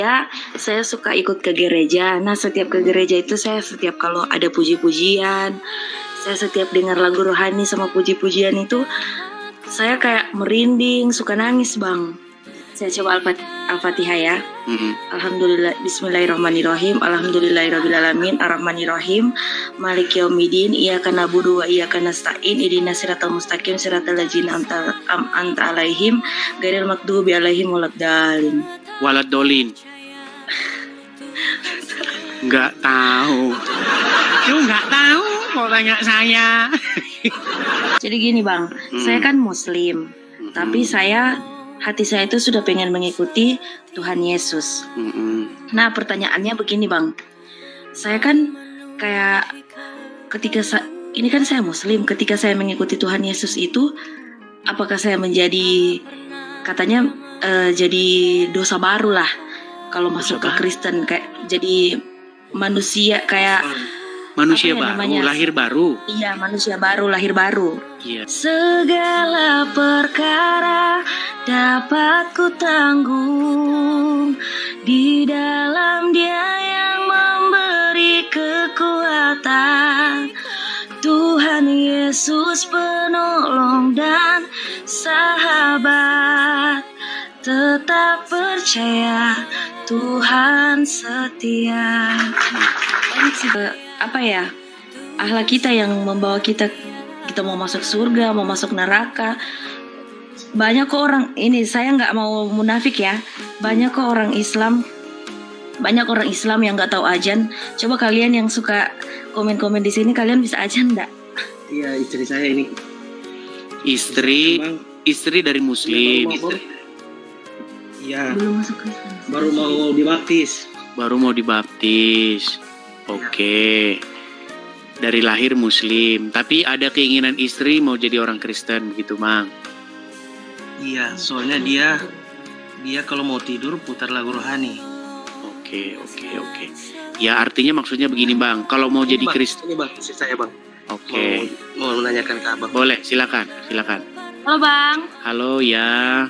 Ya, saya suka ikut ke gereja. Nah, setiap ke gereja itu saya setiap kalau ada puji-pujian, saya setiap dengar lagu rohani sama puji-pujian itu, saya kayak merinding, suka nangis, Bang. Saya coba Al-Fatihah ya. Alhamdulillah, bismillahirrahmanirrahim. Alhamdulillahirrabbilalamin, arrahmanirrahim. Maliki yaumiddin, iyyaka na'budu wa iyyaka nasta'in. Ihdinas siratal mustaqim, siratal ladzina an'amta 'alaihim, ghairil maghdubi 'alaihim waladdallin. Waladolin. Nggak tahu. Lu nggak tahu kok tanya saya. Jadi gini Bang, saya kan Muslim, tapi hati saya itu sudah pengen mengikuti Tuhan Yesus. Nah pertanyaannya begini Bang, saya kan kayak ini kan saya Muslim, ketika saya mengikuti Tuhan Yesus itu, apakah saya menjadi katanya jadi dosa baru lah kalau masuk ke Kristen, kayak jadi manusia kayak manusia baru, lahir baru. Iya, manusia baru, lahir baru. Iya. Segala perkara dapat ku tanggung di dalam Dia yang memberi kekuatan. Tuhan Yesus penolong dan sahabat. Tetap percaya Tuhan setia. Apa ya, akhlak kita yang membawa kita mau masuk surga, mau masuk neraka. Banyak kok orang, ini saya nggak mau munafik ya, banyak kok orang Islam yang nggak tahu azan. Coba kalian yang suka komen-komen di sini, kalian bisa azan nggak? Iya, istri saya ini. Istri dari Muslim. Iya. Belum masuk Kristen. Baru mau dibaptis. Oke. Dari lahir Muslim, tapi ada keinginan istri mau jadi orang Kristen begitu, Mang. Iya, soalnya dia kalau mau tidur putar lagu rohani. Oke. Ya artinya maksudnya begini, Bang. Kalau mau jadi Kristen. Ini Bang, istri saya Bang. Oke. Mau menanyakan ke Abang. Boleh, silakan. Halo Bang. Halo ya.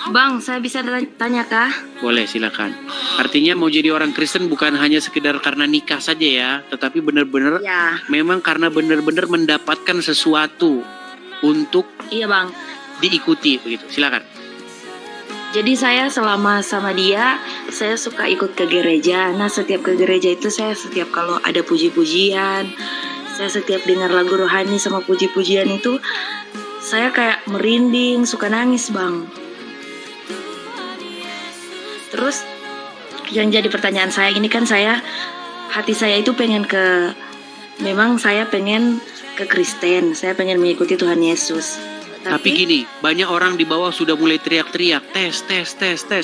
Bang, saya bisa tanya kah? Boleh, silakan. Artinya mau jadi orang Kristen bukan hanya sekedar karena nikah saja ya, tetapi benar-benar memang karena benar-benar mendapatkan sesuatu untuk Bang, diikuti begitu. Silakan. jadi saya selama sama dia, saya suka ikut ke gereja. Nah, setiap ke gereja itu saya setiap kalau ada puji-pujian, saya setiap dengar lagu rohani sama puji-pujian itu, saya kayak merinding, suka nangis, Bang. Terus yang jadi pertanyaan saya ini kan hati saya itu memang saya pengen ke Kristen, saya pengen mengikuti Tuhan Yesus. Tapi gini, banyak orang di bawah sudah mulai teriak-teriak, tes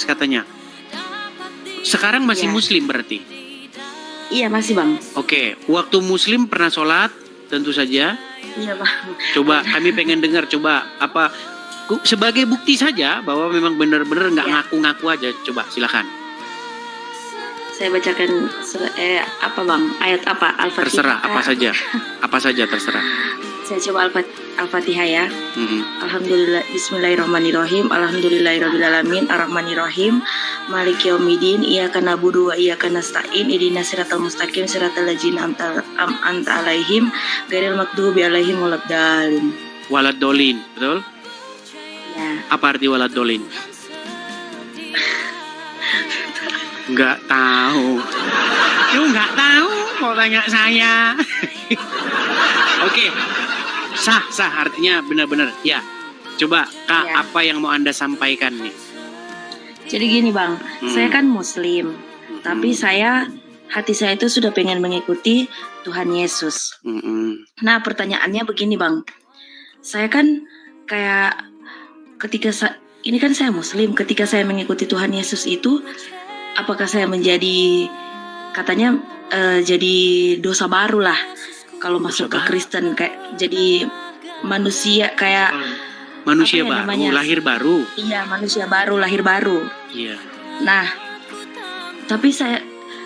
katanya. Sekarang masih Muslim berarti? Iya masih Bang. Oke, waktu Muslim pernah sholat, tentu saja. Iya Bang. Coba kami pengen dengar, sebagai bukti saja bahwa memang benar-benar nggak ngaku-ngaku aja. Coba silakan. Saya bacakan apa Bang? Ayat apa? Al-Fatihah. Terserah, apa saja terserah. Saya coba Al-Fatihah ya. Alhamdulillah, bismillahirrahmanirrahim. Alhamdulillahirabbilalamin, arrahmanirrahim. Maliki yaumiddin, iyyaka na'budu wa iyyaka nasta'in. Ihdinas siratal mustaqim, siratal ladzina an'amta 'alaihim, ghairil maghdubi 'alaihim waladdallin. Waladolin, betul? Ya. Apa arti waladolin? Nggak tahu. Lu nggak tahu kok tanya saya. Oke. Sah artinya benar-benar. Ya. Coba Kak, apa yang mau Anda sampaikan nih? Jadi gini Bang, saya kan Muslim, tapi hati saya itu sudah pengen mengikuti Tuhan Yesus. Nah pertanyaannya begini Bang, saya kan kayak ini kan saya Muslim, ketika saya mengikuti Tuhan Yesus itu, apakah saya menjadi katanya jadi dosa baru lah kalau masuk ke Kristen, kayak jadi manusia kayak manusia baru, lahir baru. Iya, manusia baru, lahir baru. Iya. Nah, tapi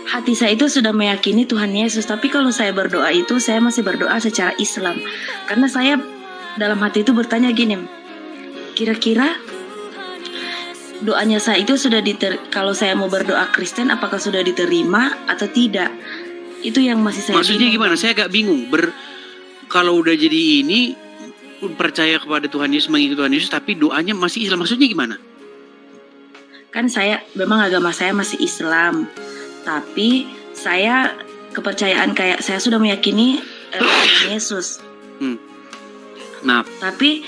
hati saya itu sudah meyakini Tuhan Yesus, tapi kalau saya berdoa itu saya masih berdoa secara Islam. Karena saya dalam hati itu bertanya gini, kira-kira doanya saya itu sudah kalau saya mau berdoa Kristen apakah sudah diterima atau tidak? Itu yang masih saya Maksudnya bingung, gimana? Bang. Saya agak bingung. Kalau udah jadi ini percaya kepada Tuhan Yesus, mengikuti Tuhan Yesus, tapi doanya masih Islam. Maksudnya gimana? Kan saya memang agama saya masih Islam, tapi saya kepercayaan kayak saya sudah meyakini Tuhan Yesus. Nah, Tapi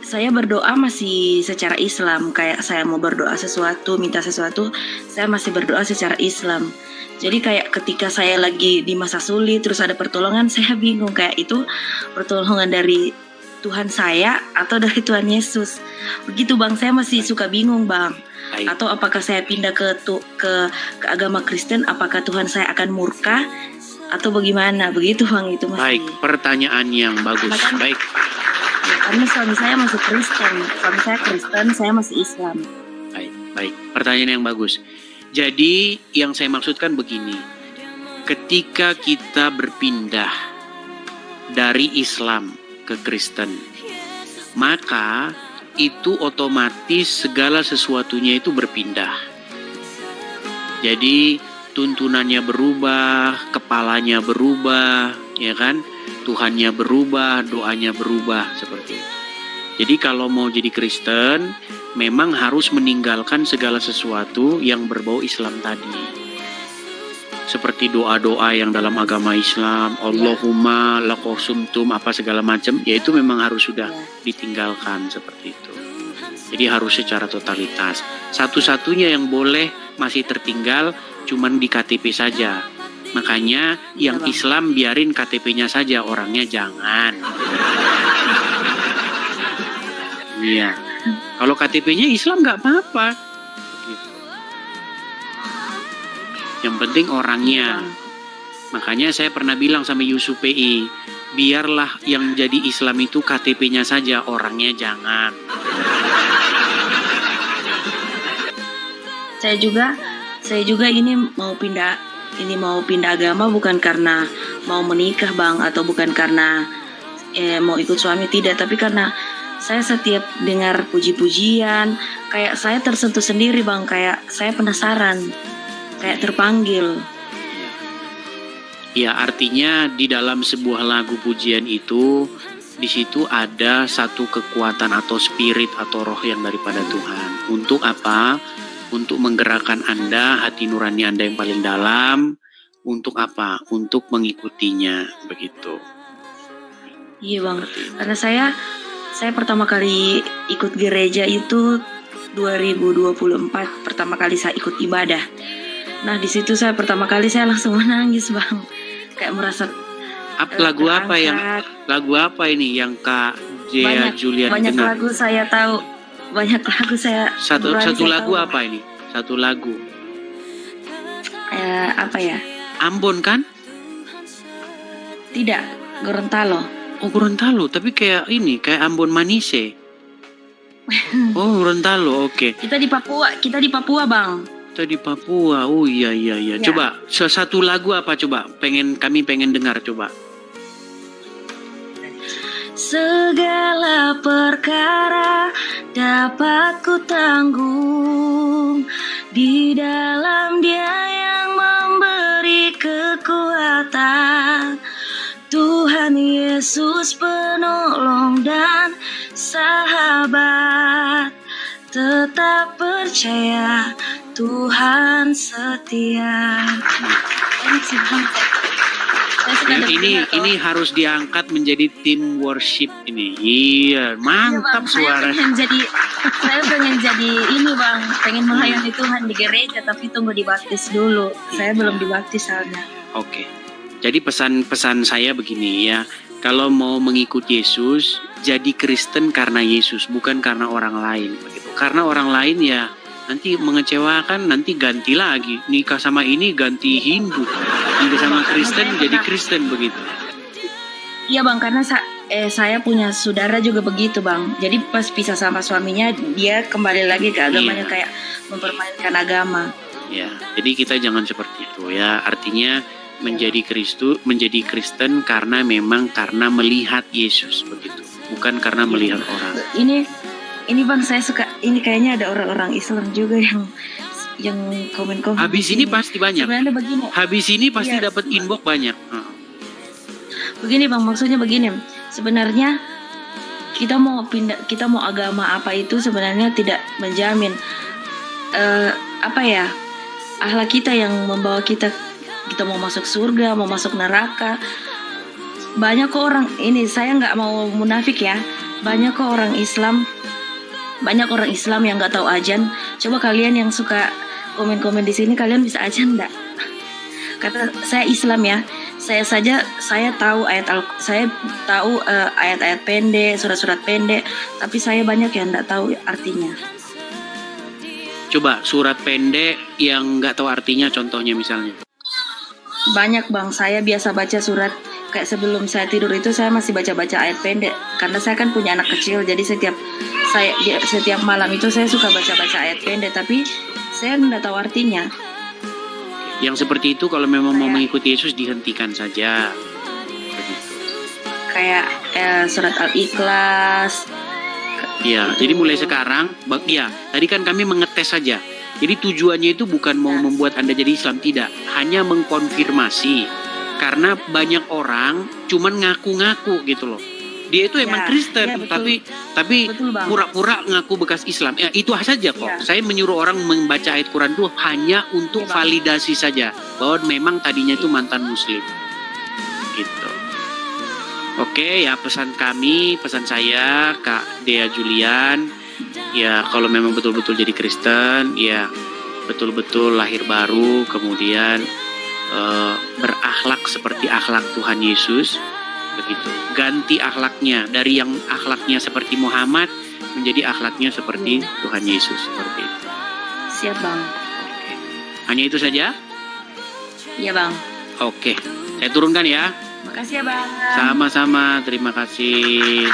saya berdoa masih secara Islam, kayak saya mau berdoa sesuatu, minta sesuatu, saya masih berdoa secara Islam. Jadi kayak ketika saya lagi di masa sulit terus ada pertolongan, saya bingung kayak itu pertolongan dari Tuhan saya atau dari Tuhan Yesus. Begitu Bang, saya masih suka bingung Bang. baik. Atau apakah saya pindah ke agama Kristen, apakah Tuhan saya akan murka atau bagaimana? Begitu Bang, itu masih. Baik, pertanyaan yang bagus. Bahkan- Baik. Ya, karena suami saya masih Kristen, suami saya Kristen, saya masih Islam. Baik. Pertanyaan yang bagus. Jadi yang saya maksudkan begini. Ketika kita berpindah dari Islam ke Kristen, maka itu otomatis segala sesuatunya itu berpindah. Jadi tuntunannya berubah, kepalanya berubah, ya kan? Tuhannya berubah, doanya berubah, seperti itu. Jadi kalau mau jadi Kristen, memang harus meninggalkan segala sesuatu yang berbau Islam tadi. Seperti doa-doa yang dalam agama Islam, Allahumma lakosumtum, apa segala macam, ya itu memang harus sudah ditinggalkan seperti itu. Jadi harus secara totalitas. Satu-satunya yang boleh masih tertinggal cuman di KTP saja. Makanya yang Islam biarin KTP-nya saja, orangnya jangan. Iya. Kalau KTP-nya Islam nggak apa-apa. Gitu. Yang penting orangnya. Makanya saya pernah bilang sama Yusuf PI, biarlah yang jadi Islam itu KTP-nya saja, orangnya jangan. Saya juga ini mau pindah agama bukan karena mau menikah Bang, atau bukan karena mau ikut suami, tidak, tapi karena saya setiap dengar puji-pujian kayak saya tersentuh sendiri Bang, kayak saya penasaran, kayak terpanggil. Ya, artinya di dalam sebuah lagu pujian itu, di situ ada satu kekuatan atau spirit atau roh yang daripada Tuhan. Untuk apa? Untuk menggerakkan Anda, hati nurani Anda yang paling dalam. Untuk apa? Untuk mengikutinya, begitu. Iya Bang, karena saya pertama kali ikut gereja itu 2024, pertama kali saya ikut ibadah. Nah di situ saya pertama kali saya langsung menangis Bang, kayak merasa Lagu apa ini yang Kak Jea Julian banyak dengar? lagu saya tahu, banyak lagu saya. Satu lagu tahu. apa ini? Satu lagu. Apa ya? Ambon kan? Tidak, Gorontalo. Oh Gorontalo, tapi kayak Ambon Manise. Oh Gorontalo, oke. Kita di Papua Bang. Kita di Papua. Oh iya. Ya. Coba satu lagu apa coba? Kami pengen dengar coba. Segala perkara dapat ku tanggung di dalam Dia yang memberi kekuatan. Tuhan Yesus penolong dan sahabat, tetap percaya Tuhan setia. Ini harus diangkat menjadi tim worship ini. Iya, mantap suara. Saya pengen jadi ini Bang, pengen melayani Tuhan di gereja, tapi tunggu dibaptis dulu. Saya belum dibaptis soalnya. Oke. Jadi pesan saya begini ya, kalau mau mengikuti Yesus, jadi Kristen karena Yesus, bukan karena orang lain begitu. Karena orang lain ya nanti mengecewakan, nanti ganti lagi, nikah sama ini ganti Hindu, nikah sama Kristen jadi Kristen begitu. Iya Bang, karena saya punya saudara juga begitu Bang. Jadi pas pisah sama suaminya, dia kembali lagi ke agamanya, kayak mempermainkan agama. Ya, jadi kita jangan seperti itu ya. Artinya menjadi Kristen karena memang karena melihat Yesus begitu, bukan karena melihat orang. Ini Bang, saya suka, ini kayaknya ada orang-orang Islam juga yang komen-komen. Habis ini pasti banyak. Sebenarnya begini. Habis ini pasti Iya, dapat inbox banyak. Begini Bang, maksudnya begini. Sebenarnya kita mau pindah, kita mau agama apa itu sebenarnya tidak menjamin apa ya, akhlak kita yang membawa kita mau masuk surga, mau masuk neraka. Banyak kok orang ini, saya nggak mau munafik ya. Banyak kok orang Islam yang nggak tahu ajan. Coba kalian yang suka komen-komen di sini, kalian bisa ajan nggak? Karena saya Islam ya, saya tahu ayat-ayat pendek, surat-surat pendek, tapi saya banyak yang nggak tahu artinya. Coba surat pendek yang nggak tahu artinya, contohnya misalnya. Banyak Bang, saya biasa baca surat kayak sebelum saya tidur itu saya masih baca-baca ayat pendek karena saya kan punya anak kecil, jadi setiap malam itu saya suka baca-baca ayat pendek, tapi saya nggak tahu artinya. Yang seperti itu kalau memang mau mengikuti Yesus dihentikan saja. Begitu. Kayak surat Al-Ikhlas. Ya, jadi mulai sekarang, ya, tadi kan kami mengetes saja. Jadi tujuannya itu bukan mau membuat Anda jadi Islam, tidak, hanya mengkonfirmasi. Karena banyak orang cuman ngaku-ngaku gitu loh. Dia itu emang Kristen, ya, tapi betul, Bang. pura-pura ngaku bekas Islam. Ya, itu saja kok. Ya. Saya menyuruh orang membaca ayat Quran itu hanya untuk validasi saja bahwa memang tadinya itu mantan Muslim. Gitu. Oke, ya pesan saya Kak Dea Julian, ya kalau memang betul-betul jadi Kristen, ya betul-betul lahir baru, kemudian berakhlak seperti akhlak Tuhan Yesus. Begitu. Ganti akhlaknya dari yang akhlaknya seperti Muhammad menjadi akhlaknya seperti Tuhan Yesus, seperti itu. Siap Bang. Oke. Hanya itu saja? Iya Bang. Oke. Saya turunkan ya. Makasih ya Bang. Sama-sama. Terima kasih.